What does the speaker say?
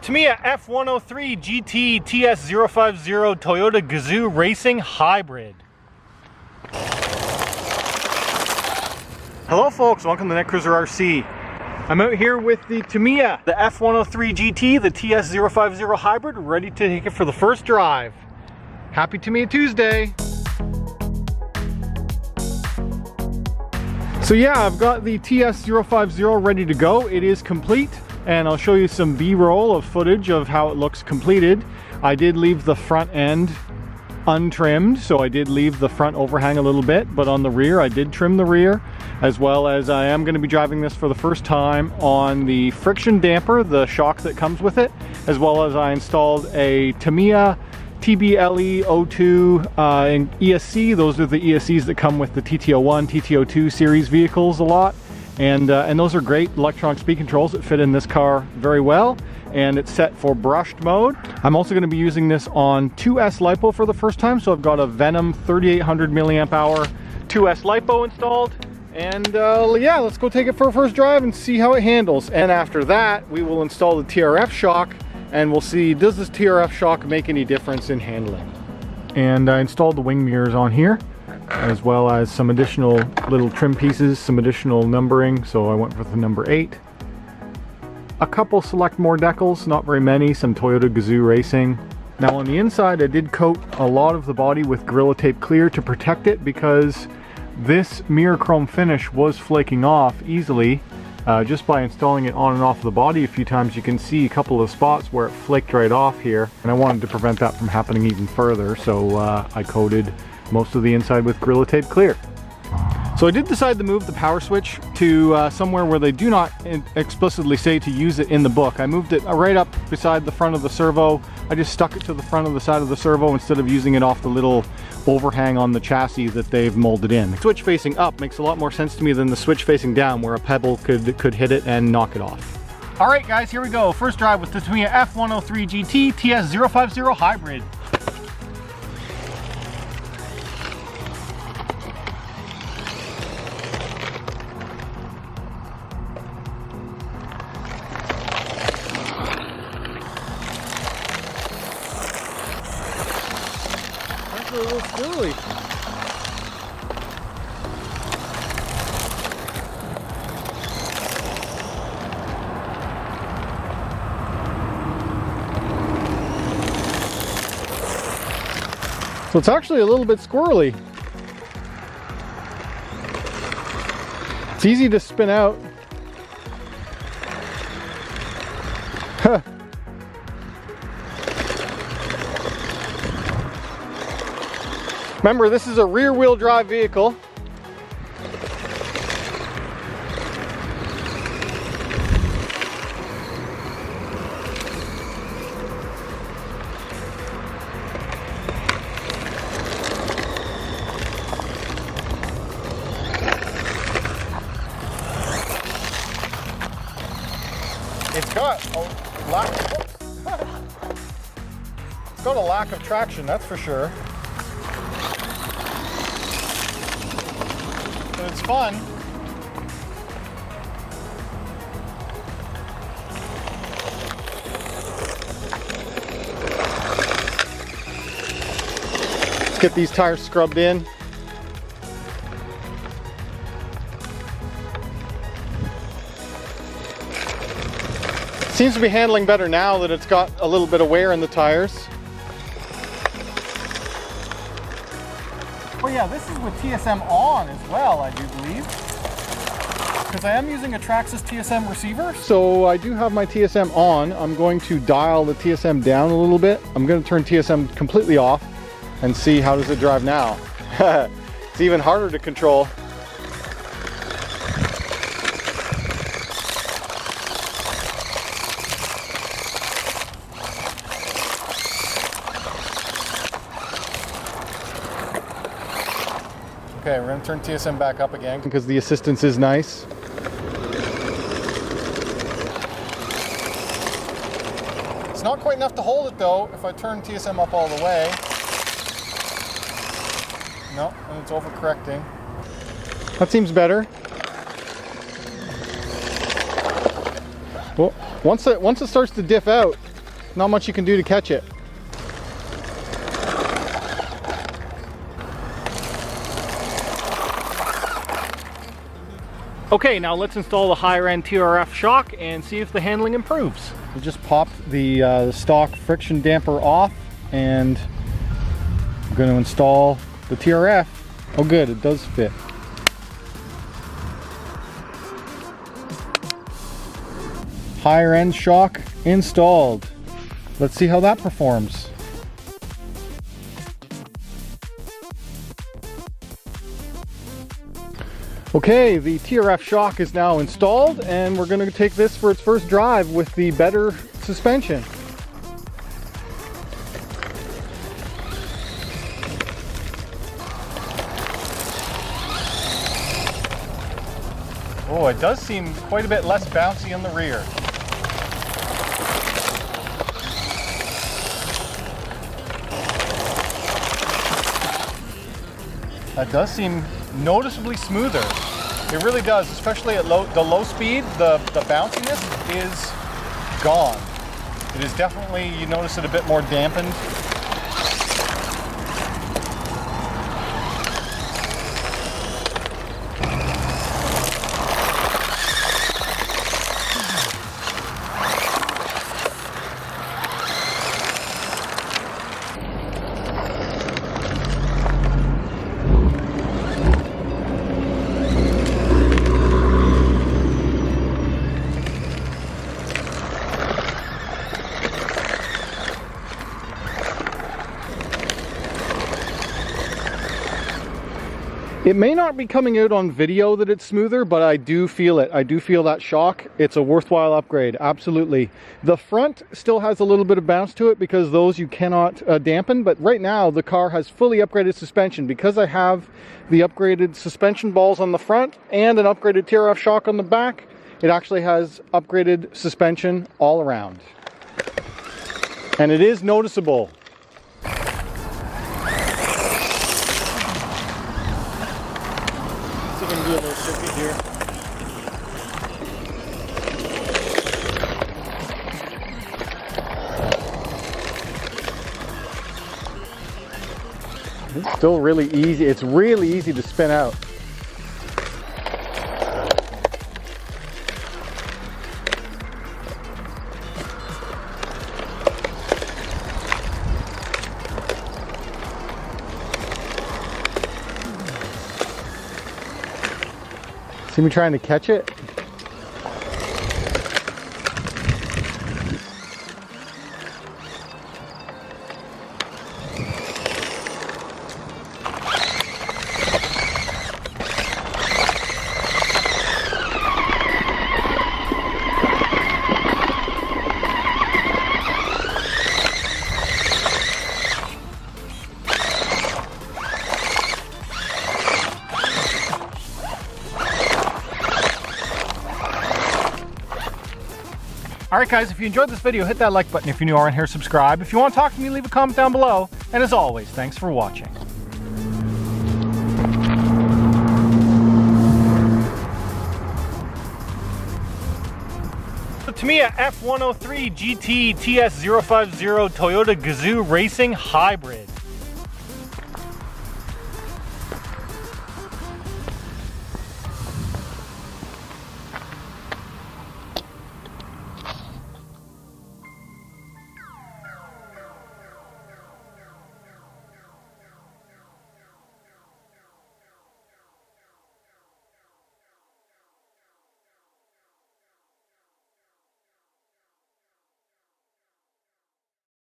Tamiya F103GT TS050 Toyota Gazoo Racing Hybrid. Hello folks, welcome to Netcruzer RC. I'm out here with the Tamiya, the F103GT, the TS050 Hybrid, ready to take it for the first drive. Happy Tamiya Tuesday! So yeah, I've got the TS050 ready to go. It is complete, and I'll show you some B-roll of footage of how it looks completed. I did leave the front end untrimmed, so I did leave the front overhang a little bit, but on the rear I did trim the rear, as well as I am going to be driving this for the first time on the friction damper, the shock that comes with it, as well as I installed a Tamiya TBLE02 and ESC. Those are the ESCs that come with the TT01, TT02 series vehicles a lot, and those are great electronic speed controls that fit in this car very well, and it's set for brushed mode. I'm also going to be using this on 2S LiPo for the first time, so I've got a Venom 3800 milliamp hour 2S LiPo installed, and yeah, let's go take it for a first drive and see how it handles. And after that, we will install the Trf Shock, and we'll see, does this Trf Shock make any difference in handling? And I installed the wing mirrors on here, as well as some additional little trim pieces, some additional numbering, so I went with the number 8. A couple select more decals, not very many, some Toyota Gazoo Racing. Now on the inside I did coat a lot of the body with Gorilla Tape Clear to protect it, because this mirror chrome finish was flaking off easily. Just by installing it on and off the body a few times, you can see a couple of spots where it flaked right off here, and I wanted to prevent that from happening even further, so I coated most of the inside with Gorilla Tape Clear. So I did decide to move the power switch to somewhere where they do not explicitly say to use it in the book. I moved it right up beside the front of the servo. I just stuck it to the front of the side of the servo instead of using it off the little overhang on the chassis that they've molded in. The switch facing up makes a lot more sense to me than the switch facing down, where a pebble could hit it and knock it off. Alright guys, here we go. First drive with the Tamiya F103GT TS050 Hybrid. A little squirrely. So it's actually a little bit squirrely. It's easy to spin out. Huh. Remember, this is a rear-wheel drive vehicle. It's got a lack of traction, that's for sure. But it's fun. Let's get these tires scrubbed in. It seems to be handling better now that it's got a little bit of wear in the tires. Oh yeah, this is with TSM on as well, I do believe. Because I am using a Traxxas TSM receiver. So I do have my TSM on. I'm going to dial the TSM down a little bit. I'm going to turn TSM completely off and see how does it drive now. It's even harder to control. Okay, we're going to turn TSM back up again because the assistance is nice. It's not quite enough to hold it though if I turn TSM up all the way. No, and it's overcorrecting. That seems better. Well, once it starts to diff out, Not much you can do to catch it. Okay, now let's install the higher end Trf Shock and see if the handling improves. We just popped the stock friction damper off, and I'm going to install the TRF. Oh good, it does fit. Higher end shock installed. Let's see how that performs. Okay, the TRF Shock is now installed, and we're going to take this for its first drive with the better suspension. Oh, it does seem quite a bit less bouncy in the rear. That does seem noticeably smoother. It really does, especially at the low speed. The bounciness is gone. It is definitely, you notice it a bit more dampened. It may not be coming out on video that it's smoother, but I do feel it. I do feel that shock. It's a worthwhile upgrade, absolutely. The front still has a little bit of bounce to it because those you cannot dampen, but right now the car has fully upgraded suspension. Because I have the upgraded suspension balls on the front and an upgraded TRF shock on the back, it actually has upgraded suspension all around. And it is noticeable. Do a little circuit here. It's still really easy. It's really easy to spin out. See me trying to catch it? Alright guys, if you enjoyed this video, hit that like button. If you're new around here, subscribe. If you want to talk to me, leave a comment down below. And as always, thanks for watching. The Tamiya F103GT TS050 Toyota Gazoo Racing Hybrid.